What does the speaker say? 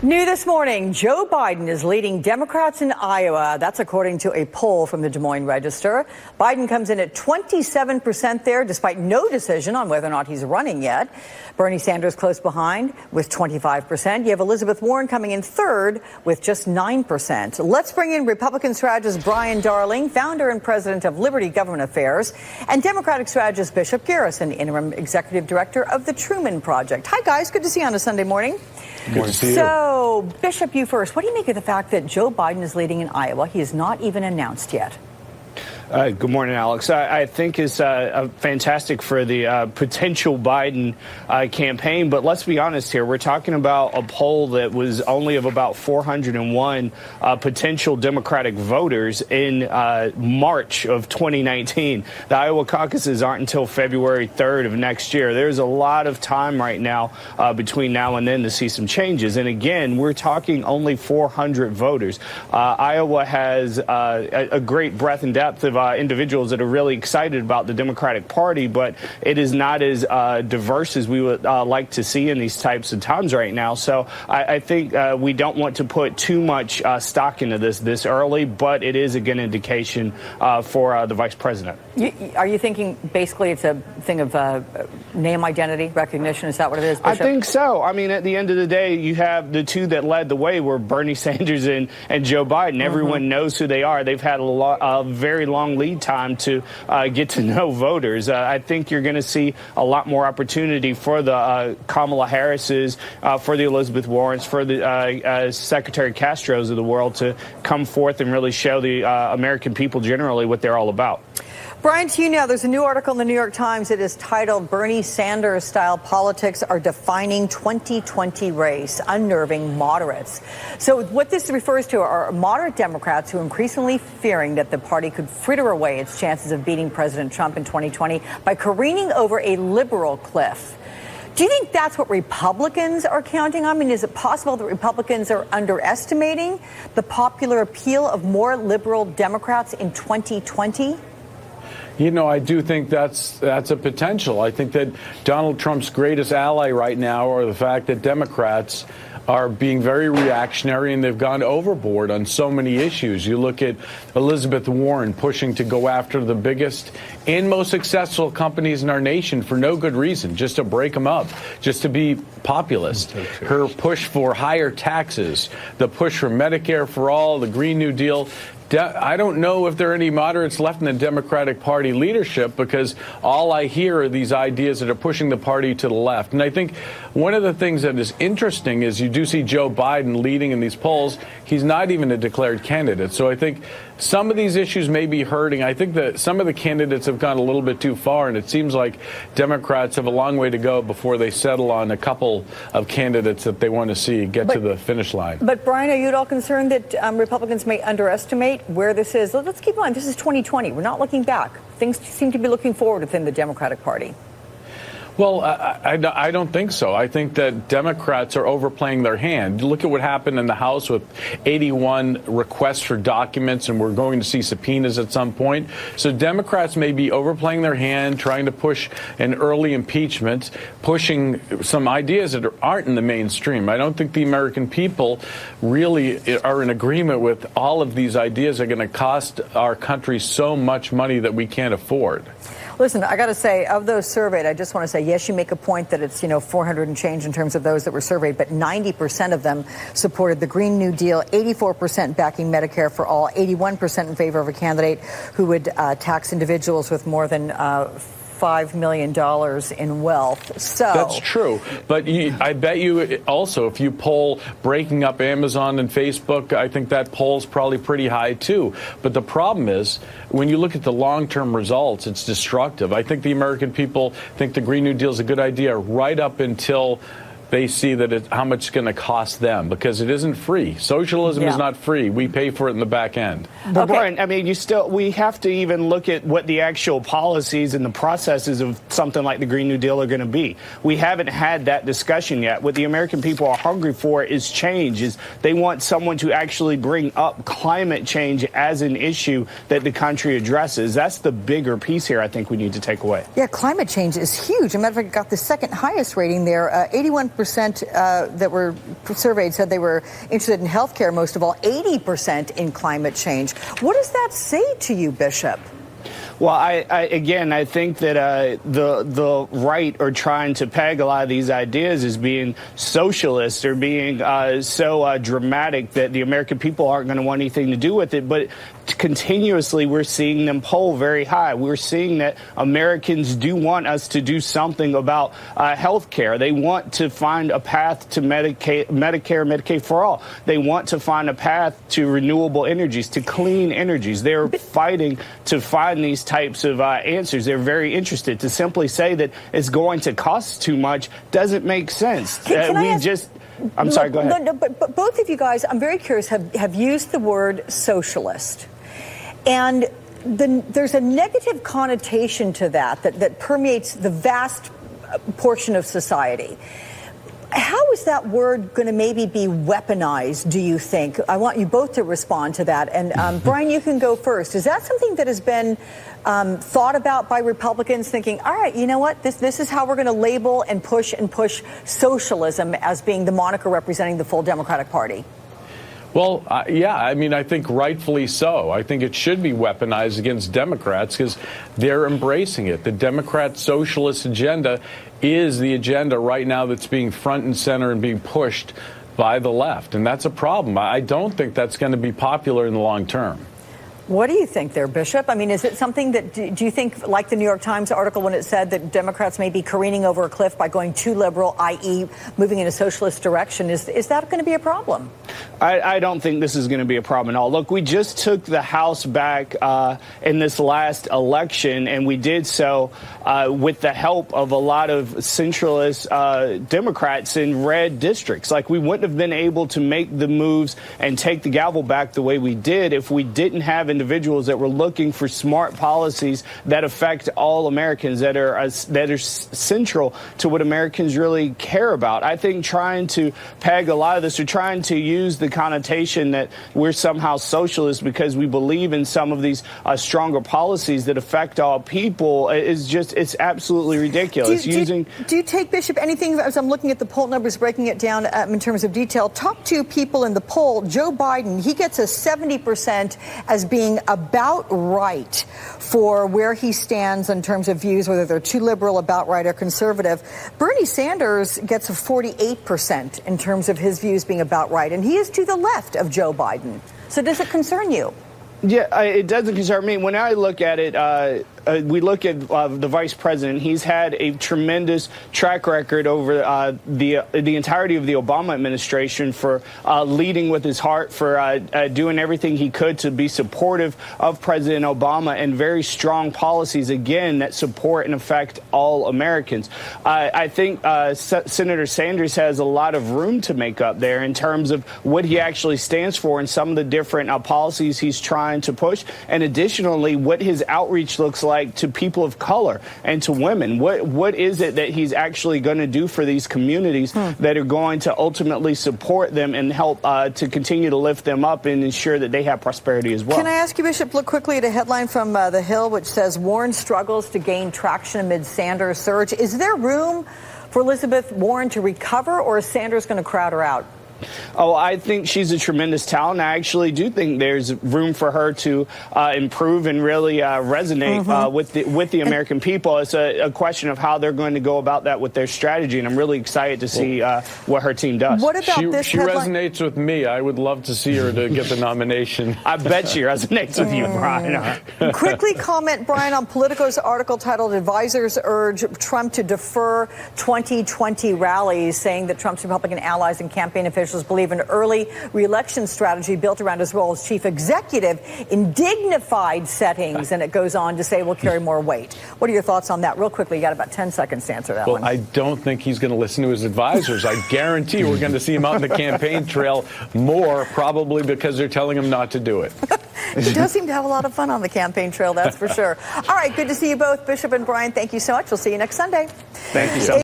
New this morning, Joe Biden is leading Democrats in Iowa. That's according to a poll from the Des Moines Register. Biden comes in at 27% there, despite no decision on whether or not he's running yet. Bernie Sanders close behind with 25%. You have Elizabeth Warren coming in third with just 9%. Let's bring in Republican strategist Brian Darling, founder and president of Liberty Government Affairs, and Democratic strategist Bishop Garrison, interim executive director of the Truman Project. Hi, guys. Good to see you on a Sunday morning. Good to see you. So, Bishop, you first. What do you make of the fact that Joe Biden is leading in Iowa? He is not even announced yet. Good morning, Alex. I think it's fantastic for the potential Biden campaign. But let's be honest here. We're talking about a poll that was only of about 401 potential Democratic voters in March of 2019. The Iowa caucuses aren't until February 3rd of next year. There's a lot of time right now between now and then to see some changes. And again, we're talking only 400 voters. Iowa has a great breadth and depth of individuals that are really excited about the Democratic Party, but it is not as diverse as we would like to see in these types of times right now. So I think we don't want to put too much stock into this early, but it is a good indication for the vice president. Are you thinking basically it's a thing of name identity recognition? Is that what it is, Bishop? I think so. I mean, at the end of the day, you have the two that led the way were Bernie Sanders and Joe Biden. Everyone knows who they are. They've had a very long lead time to get to know voters. I think you're going to see a lot more opportunity for the Kamala Harris's, for the Elizabeth Warrens, for the Secretary Castros of the world to come forth and really show the American people generally what they're all about. Brian, to you now, there's a new article in the New York Times. It is titled Bernie Sanders-style politics are defining 2020 race, unnerving moderates. So what this refers to are moderate Democrats who are increasingly fearing that the party could fritter away its chances of beating President Trump in 2020 by careening over a liberal cliff. Do you think that's what Republicans are counting on? I mean, is it possible that Republicans are underestimating the popular appeal of more liberal Democrats in 2020? You know, I do think that's a potential. I think that Donald Trump's greatest ally right now are the fact that Democrats are being very reactionary and they've gone overboard on so many issues. You look at Elizabeth Warren pushing to go after the biggest and most successful companies in our nation for no good reason, just to break them up, just to be populist. Her push for higher taxes, the push for Medicare for all, the Green New Deal. I don't know if there are any moderates left in the Democratic Party leadership because all I hear are these ideas that are pushing the party to the left. And I think one of the things that is interesting is you do see Joe Biden leading in these polls. He's not even a declared candidate. So I think some of these issues may be hurting. I think that some of the candidates have gone a little bit too far, and it seems like Democrats have a long way to go before they settle on a couple of candidates that they want to see get to the finish line. But, Brian, are you at all concerned that Republicans may underestimate where this is? Let's keep in mind, this is 2020. We're not looking back. Things seem to be looking forward within the Democratic Party. Well, I don't think so. I think that Democrats are overplaying their hand. Look at what happened in the House with 81 requests for documents, and we're going to see subpoenas at some point. So Democrats may be overplaying their hand, trying to push an early impeachment, pushing some ideas that aren't in the mainstream. I don't think the American people really are in agreement with all of these ideas that are going to cost our country so much money that we can't afford. Listen, I got to say, of those surveyed, I just want to say, yes, you make a point that it's, 400 and change in terms of those that were surveyed, but 90% of them supported the Green New Deal, 84% backing Medicare for all, 81% in favor of a candidate who would tax individuals with more than $5 million in wealth. So that's true. But I bet you also, if you poll breaking up Amazon and Facebook, I think that poll's probably pretty high, too. But the problem is, when you look at the long-term results, it's destructive. I think the American people think the Green New Deal is a good idea right up until they see that how much it's going to cost them, because it isn't free. Socialism is not free. We pay for it in the back end. But Brian, I mean, we have to even look at what the actual policies and the processes of something like the Green New Deal are going to be. We haven't had that discussion yet. What the American people are hungry for is change. They want someone to actually bring up climate change as an issue that the country addresses. That's the bigger piece here I think we need to take away. Yeah, climate change is huge. As a matter of fact, it got the second highest rating there, 81% 20% that were surveyed said they were interested in health care, most of all, 80% in climate change. What does that say to you, Bishop? Well, I think that the right are trying to peg a lot of these ideas as being socialist or being so dramatic that the American people aren't going to want anything to do with it. But continuously, we're seeing them poll very high. We're seeing that Americans do want us to do something about health care. They want to find a path to Medicare for all. They want to find a path to renewable energies, to clean energies. They're fighting to find these types of answers. They're very interested. To simply say that it's going to cost too much doesn't make sense. I'm sorry, go ahead. No, but both of you guys, I'm very curious, have used the word socialist. And there's a negative connotation to that permeates the vast portion of society. How is that word going to maybe be weaponized, do you think? I want you both to respond to that. And Brian, you can go first. Is that something that has been thought about by Republicans, thinking, all right, you know what, this is how we're going to label and push socialism as being the moniker representing the full Democratic Party? Well, yeah, I mean, I think rightfully so. I think it should be weaponized against Democrats because they're embracing it. The Democrat socialist agenda is the agenda right now that's being front and center and being pushed by the left. And that's a problem. I don't think that's going to be popular in the long term. What do you think there, Bishop? I mean, is it something that, do you think, like the New York Times article when it said that Democrats may be careening over a cliff by going too liberal, i.e. moving in a socialist direction, is that going to be a problem? I don't think this is going to be a problem at all. Look, we just took the House back in this last election, and we did so with the help of a lot of centralist Democrats in red districts. Like, we wouldn't have been able to make the moves and take the gavel back the way we did if we didn't have individuals that were looking for smart policies that affect all Americans, that are central to what Americans really care about. I think trying to peg a lot of this, or trying to use the connotation that we're somehow socialist because we believe in some of these stronger policies that affect all people, it's absolutely ridiculous. Do you take, Bishop, anything, as I'm looking at the poll numbers, breaking it down in terms of detail, top two people in the poll, Joe Biden, he gets a 70% as being about right for where he stands in terms of views, whether they're too liberal, about right, or conservative. Bernie Sanders gets a 48% in terms of his views being about right, and he is to the left of Joe Biden. So does it concern you? Yeah, it doesn't concern me. When I look at it, we look at the vice president. He's had a tremendous track record over the entirety of the Obama administration for leading with his heart, for doing everything he could to be supportive of President Obama, and very strong policies, again, that support and affect all Americans. I think Senator Sanders has a lot of room to make up there in terms of what he actually stands for and some of the different policies he's trying to push, and additionally what his outreach looks like to people of color and to women. What is it that he's actually going to do for these communities that are going to ultimately support them and help to continue to lift them up and ensure that they have prosperity as well? Can I ask you, Bishop, look quickly at a headline from The Hill which says Warren struggles to gain traction amid Sanders' surge. Is there room for Elizabeth Warren to recover, or is Sanders going to crowd her out? Oh, I think she's a tremendous talent. I actually do think there's room for her to improve and really resonate with the American people. It's a question of how they're going to go about that with their strategy, and I'm really excited to see what her team does. What about this She headline? resonates with me. I would love to see her to get the nomination. I bet she resonates with you, Brian. Quickly comment, Brian, on Politico's article titled "Advisors Urge Trump to Defer 2020 Rallies," saying that Trump's Republican allies and campaign officials believe an early re-election strategy built around his role as chief executive in dignified settings, and it goes on to say will carry more weight. What are your thoughts on that? Real quickly, you got about 10 seconds to answer that one. I don't think he's going to listen to his advisors. I guarantee we're going to see him out on the campaign trail more, probably because they're telling him not to do it. He does seem to have a lot of fun on the campaign trail, that's for sure. All right, good to see you both, Bishop and Brian. Thank you so much. We'll see you next Sunday. Thank you so much.